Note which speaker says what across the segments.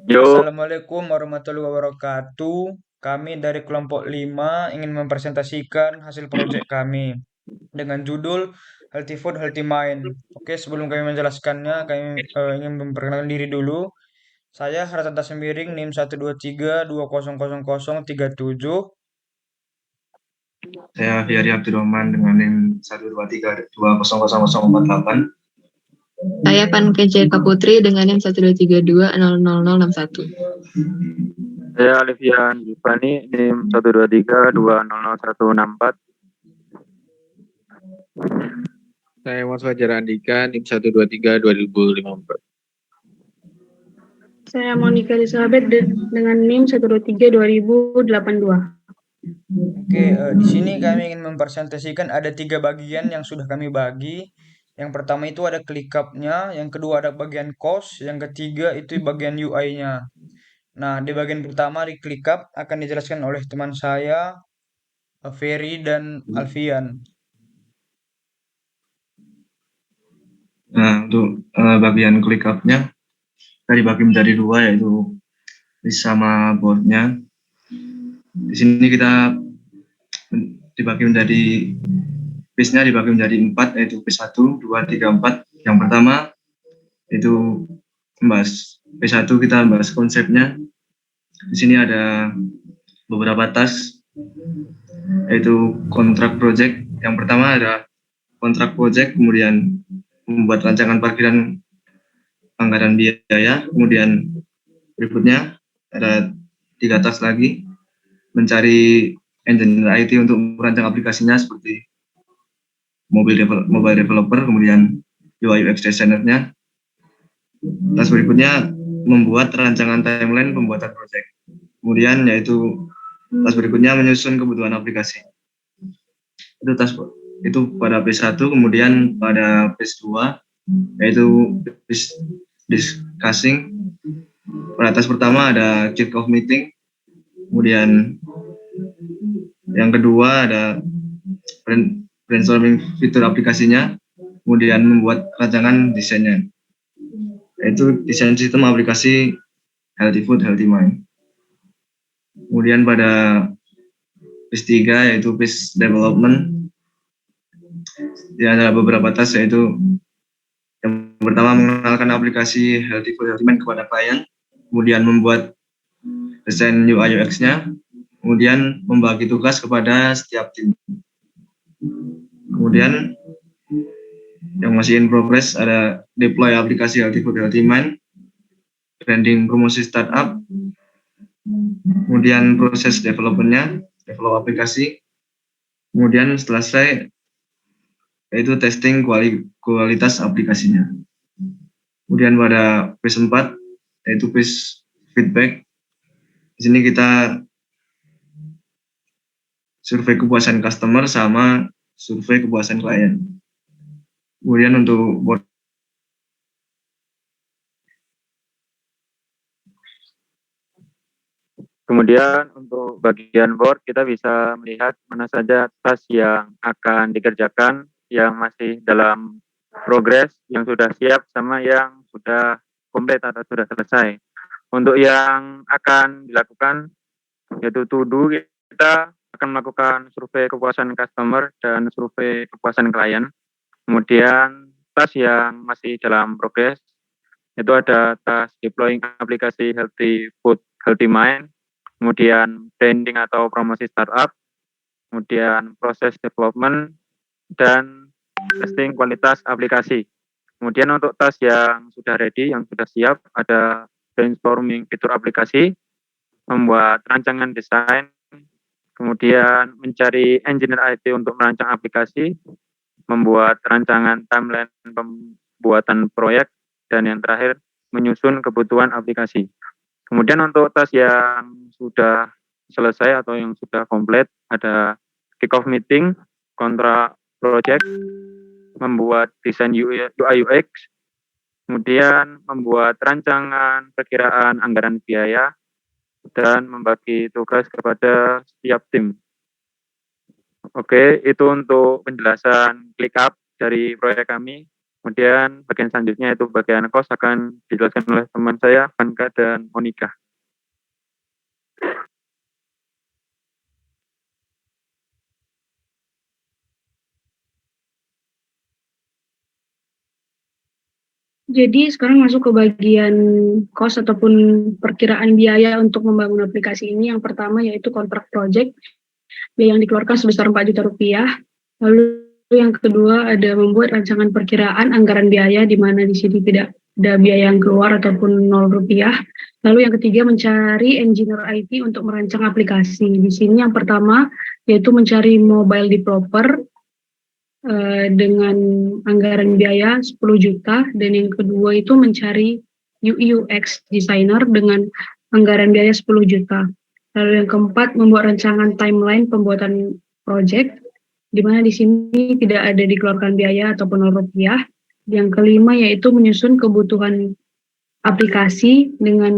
Speaker 1: Yuk,
Speaker 2: Assalamualaikum warahmatullahi wabarakatuh. Kami dari kelompok 5 ingin mempresentasikan hasil proyek kami dengan judul Healthy Food, Healthy Mind. Oke, sebelum kami menjelaskannya, kami ingin memperkenalkan diri dulu. Saya Hartanta Sembiring, NIM 123200037.
Speaker 3: Saya Fiari Abdurrahman dengan NIM 123200048.
Speaker 4: Saya Panke Jeka Putri dengan NIM 123200061.
Speaker 1: saya Alifian Gifani, NIM 123200164.
Speaker 5: Saya Mas Fajar Andika, NIM 1232054.
Speaker 6: Saya Monica Elizabeth dengan NIM 1232082.
Speaker 2: Oke, di sini kami ingin mempresentasikan ada 3 bagian yang sudah kami bagi. Yang pertama itu ada ClickUp-nya, yang kedua ada bagian cost, yang ketiga itu bagian UI-nya. Nah, di bagian pertama di ClickUp akan dijelaskan oleh teman saya, Ferry dan Alfian.
Speaker 3: Nah, untuk bagian ClickUp-nya kita dibagi menjadi dua, yaitu list sama board-nya. Di sini kita dibagi menjadi page-nya dibagi menjadi 4, yaitu page 1, 2, 3, 4. Yang pertama itu membahas page 1, kita membahas konsepnya. Di sini ada beberapa task, yaitu kontrak project. Yang pertama ada kontrak project, kemudian membuat rancangan parkiran anggaran biaya, kemudian berikutnya ada 3 task lagi, mencari engineer IT untuk merancang aplikasinya seperti mobile developer, kemudian UI UX designer-nya. Task berikutnya membuat rancangan timeline pembuatan project. Kemudian yaitu task berikutnya menyusun kebutuhan aplikasi. Itu task itu pada page 1, kemudian pada page 2 yaitu discussing. Pada task pertama ada kick off meeting, kemudian yang kedua ada brainstorming fitur aplikasinya, kemudian membuat rancangan desainnya, yaitu desain sistem aplikasi Healthy Food, Healthy Mind. Kemudian pada phase 3 yaitu phase development, ada beberapa task, yaitu yang pertama mengenalkan aplikasi Healthy Food, Healthy Mind kepada klien, kemudian membuat desain UI UX-nya, kemudian membagi tugas kepada setiap tim. Kemudian yang masih in progress ada deploy aplikasi Healthy Food, Healthy Mind, branding promosi startup, kemudian proses development-nya, develop aplikasi, kemudian setelah selesai yaitu testing kualitas aplikasinya. Kemudian pada phase 4 yaitu phase feedback. Di sini kita survei kepuasan customer sama survei kepuasan klien. Kemudian untuk board
Speaker 1: Kemudian untuk bagian board kita bisa melihat mana saja task yang akan dikerjakan, yang masih dalam progres, yang sudah siap, sama yang sudah komplit atau sudah selesai. Untuk yang akan dilakukan yaitu to do, kita akan melakukan survei kepuasan customer dan survei kepuasan klien. Kemudian task yang masih dalam progres itu ada task deploying aplikasi Healthy Food, Healthy Mind, kemudian branding atau promosi startup, kemudian proses development, dan testing kualitas aplikasi. Kemudian untuk task yang sudah ready, yang sudah siap, ada brainstorming fitur aplikasi, membuat rancangan desain, kemudian mencari engineer IT untuk merancang aplikasi, membuat rancangan timeline pembuatan proyek, dan yang terakhir menyusun kebutuhan aplikasi. Kemudian untuk task yang sudah selesai atau yang sudah komplit ada kick-off meeting, kontrak project, membuat desain UI UX, kemudian membuat rancangan perkiraan anggaran biaya, dan membagi tugas kepada setiap tim. Oke, itu untuk penjelasan ClickUp dari proyek kami. Kemudian bagian selanjutnya itu bagian kos akan dijelaskan oleh teman saya, Vanka dan Monica.
Speaker 6: Jadi sekarang masuk ke bagian cost ataupun perkiraan biaya untuk membangun aplikasi ini. Yang pertama yaitu kontrak project, biaya yang dikeluarkan sebesar 4 juta rupiah. Lalu yang kedua ada membuat rancangan perkiraan anggaran biaya, di mana di sini tidak ada biaya yang keluar ataupun 0 rupiah. Lalu yang ketiga mencari engineer IT untuk merancang aplikasi. Di sini yang pertama yaitu mencari mobile developer dengan anggaran biaya 10 juta, dan yang kedua itu mencari UI UX designer dengan anggaran biaya 10 juta. Lalu yang keempat membuat rancangan timeline pembuatan project, di mana di sini tidak ada dikeluarkan biaya ataupun rupiah. Yang kelima yaitu menyusun kebutuhan aplikasi dengan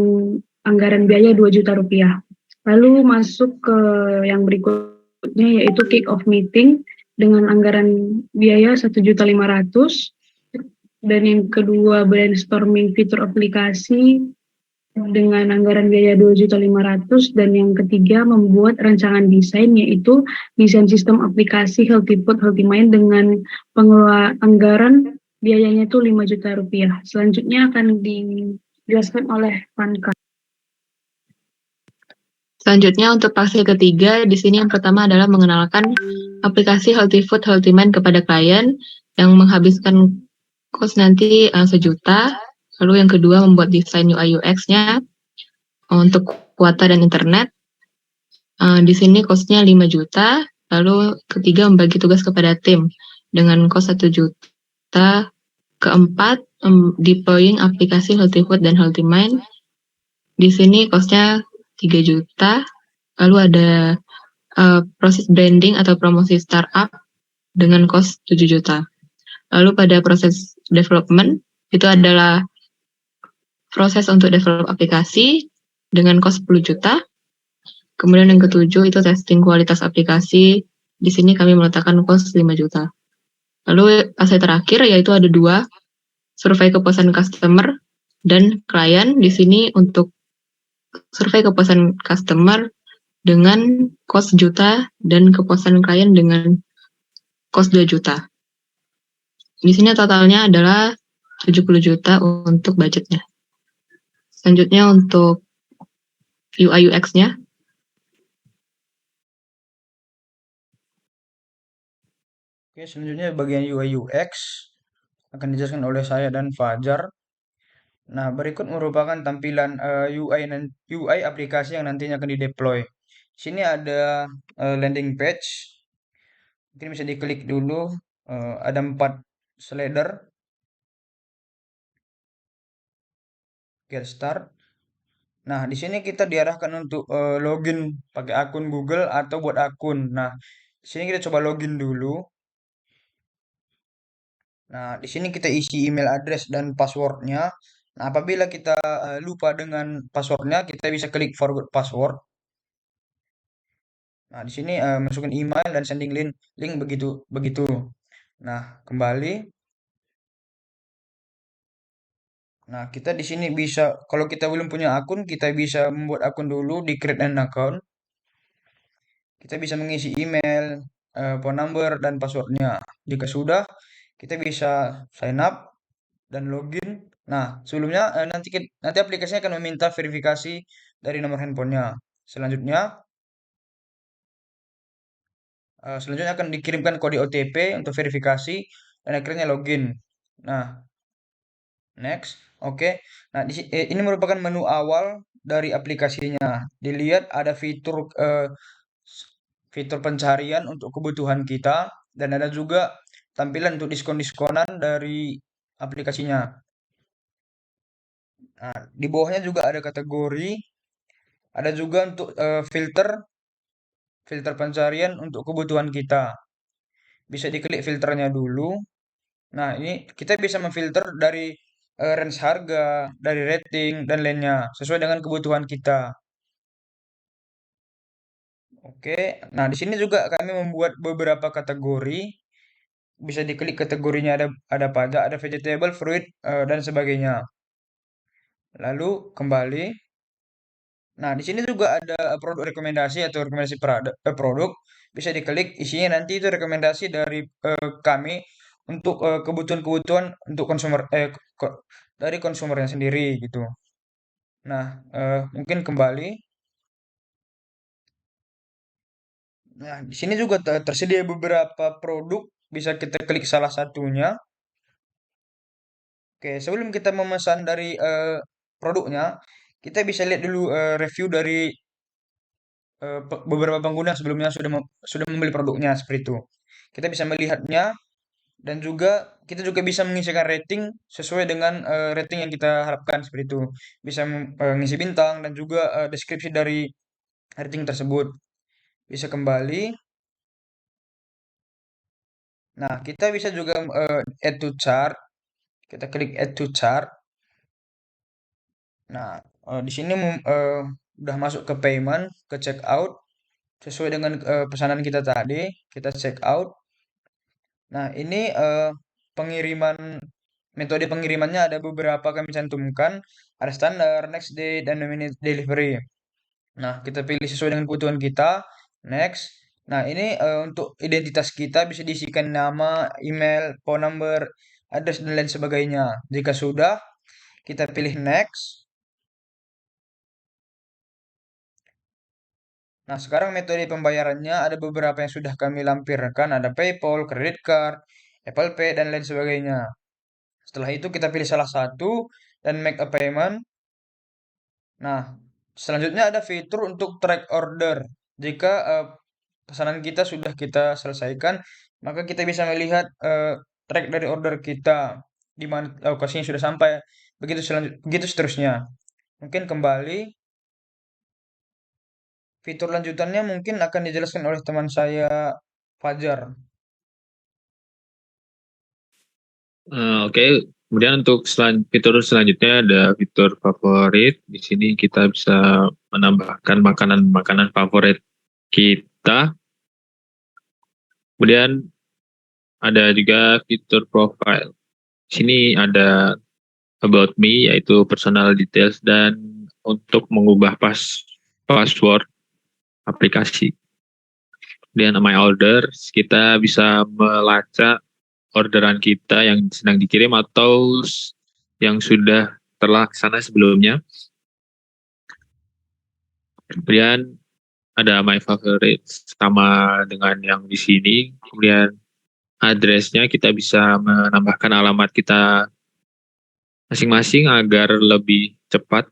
Speaker 6: anggaran biaya 2 juta rupiah. Lalu masuk ke yang berikutnya yaitu kick off meeting dengan anggaran biaya 1.500.000, dan yang kedua brainstorming fitur aplikasi dengan anggaran biaya 2.500.000, dan yang ketiga membuat rancangan desain yaitu desain sistem aplikasi Healthy Food Healthy Mind dengan pengeluaran anggaran biayanya itu 5 juta rupiah. Selanjutnya akan dijelaskan oleh Vanka.
Speaker 4: Selanjutnya untuk fase ketiga, di sini yang pertama adalah mengenalkan aplikasi Healthy Food Healthy Mind kepada klien yang menghabiskan kos nanti 1 juta. Lalu yang kedua membuat desain UI UX-nya untuk kuota dan internet. Di sini kosnya 5 juta. Lalu ketiga membagi tugas kepada tim dengan kos 1 juta. Keempat, deploying aplikasi Healthy Food dan Healthy Mind. Di sini kosnya 3 juta. Lalu ada proses branding atau promosi startup dengan kos 7 juta. Lalu pada proses development, itu adalah proses untuk develop aplikasi dengan kos 10 juta. Kemudian yang ketujuh itu testing kualitas aplikasi. Di sini kami meletakkan kos 5 juta. Lalu fase terakhir yaitu ada 2, survei kepuasan customer dan klien. Di sini untuk survei kepuasan customer dengan kos juta dan kepuasan klien dengan kos 2 juta. Di sini totalnya adalah 70 juta untuk budgetnya. Selanjutnya untuk UI UX-nya.
Speaker 2: Oke, selanjutnya bagian UI UX akan dijelaskan oleh saya dan Fajar. Nah, berikut merupakan tampilan UI aplikasi yang nantinya akan dideploy. Sini ada landing page. Mungkin bisa diklik dulu. Ada 4 slider. Get start. Nah, di sini kita diarahkan untuk login pakai akun Google atau buat akun. Nah, di sini kita coba login dulu. Nah, di sini kita isi email address dan passwordnya. Nah, apabila kita lupa dengan passwordnya, kita bisa klik forgot password. Nah, di sini masukkan email dan sending link begitu. Nah, kembali. Nah, kita di sini bisa, kalau kita belum punya akun, kita bisa membuat akun dulu di create an account. Kita bisa mengisi email, phone number, dan passwordnya. Jika sudah, kita bisa sign up dan login. Nah, sebelumnya nanti aplikasinya akan meminta verifikasi dari nomor handphonenya. Selanjutnya akan dikirimkan kode OTP untuk verifikasi dan akhirnya login. Nah, next. Oke. Nah, ini merupakan menu awal dari aplikasinya. Dilihat ada fitur pencarian untuk kebutuhan kita, dan ada juga tampilan untuk diskon-diskonan dari aplikasinya. Nah, di bawahnya juga ada kategori, ada juga untuk filter pencarian untuk kebutuhan kita. Bisa diklik filternya dulu. Nah, ini kita bisa memfilter dari range harga, dari rating, dan lainnya, sesuai dengan kebutuhan kita. Oke, nah di sini juga kami membuat beberapa kategori. bisa diklik kategorinya ada pajak, ada vegetable, fruit, dan sebagainya. Lalu kembali. Nah, di sini juga ada produk rekomendasi atau rekomendasi produk. Bisa diklik, isinya nanti itu rekomendasi dari kami untuk kebutuhan-kebutuhan untuk dari konsumernya sendiri gitu. Nah, mungkin kembali. Nah, di sini juga tersedia beberapa produk, bisa kita klik salah satunya. Oke, sebelum kita memesan dari produknya, kita bisa lihat dulu review dari beberapa pengguna yang sebelumnya sudah membeli produknya seperti itu. Kita bisa melihatnya dan juga kita juga bisa mengisikan rating sesuai dengan rating yang kita harapkan seperti itu. Bisa mengisi bintang dan juga deskripsi dari rating tersebut. Bisa kembali. Nah, kita bisa juga add to chart. Kita klik add to chart. Nah, di sini udah masuk ke payment, ke checkout sesuai dengan pesanan kita tadi. Kita check out. Nah, ini pengiriman metode pengirimannya ada beberapa kami cantumkan, ada standar, next day, dan minute delivery. Nah, kita pilih sesuai dengan kebutuhan kita, next. Nah, ini untuk identitas kita bisa diisikan nama, email, phone number, address, dan lain sebagainya. Jika sudah, kita pilih next. Nah, sekarang metode pembayarannya ada beberapa yang sudah kami lampirkan, ada PayPal, credit card, Apple Pay, dan lain sebagainya. Setelah itu kita pilih salah satu dan make a payment. Nah, selanjutnya ada fitur untuk track order. Jika pesanan kita sudah kita selesaikan, maka kita bisa melihat track dari order kita, di mana lokasinya sudah sampai, begitu seterusnya. Mungkin kembali. Fitur lanjutannya mungkin akan dijelaskan oleh teman saya, Fajar.
Speaker 5: Oke, kemudian untuk fitur selanjutnya ada fitur favorit. Di sini kita bisa menambahkan makanan-makanan favorit kita. Kemudian ada juga fitur profile. Di sini ada about me, yaitu personal details, dan untuk mengubah password aplikasi. Kemudian my orders, kita bisa melacak orderan kita yang sedang dikirim atau yang sudah terlaksana sebelumnya. Kemudian ada my favorite sama dengan yang di sini. Kemudian addressnya kita bisa menambahkan alamat kita masing-masing agar lebih cepat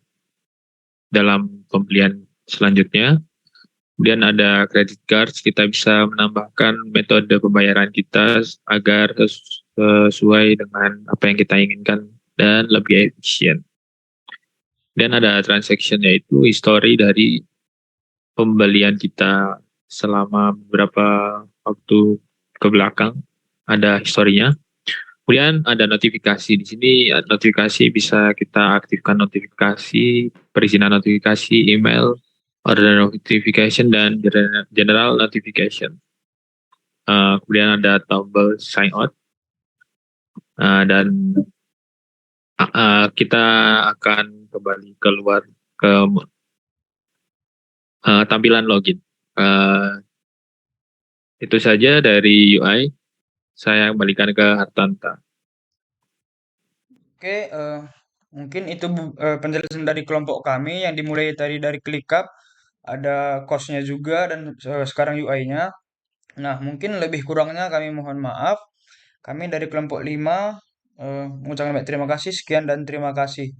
Speaker 5: dalam pembelian selanjutnya. Kemudian ada credit cards, kita bisa menambahkan metode pembayaran kita agar sesuai dengan apa yang kita inginkan dan lebih efisien. Dan ada transaction, yaitu history dari pembelian kita selama beberapa waktu ke belakang, ada historinya. Kemudian ada notifikasi. Di sini notifikasi bisa kita aktifkan notifikasi, perizinan notifikasi, email, order notification, dan general notification. Kemudian ada tombol sign out. Dan kita akan kembali keluar ke tampilan login. Itu saja dari UI. Saya kembalikan ke Hartanta.
Speaker 2: Oke, mungkin itu penjelasan dari kelompok kami yang dimulai dari ClickUp, ada cost-nya juga, dan sekarang UI-nya. Nah, mungkin lebih kurangnya kami mohon maaf. Kami dari kelompok 5 mengucapkan terima kasih, sekian dan terima kasih.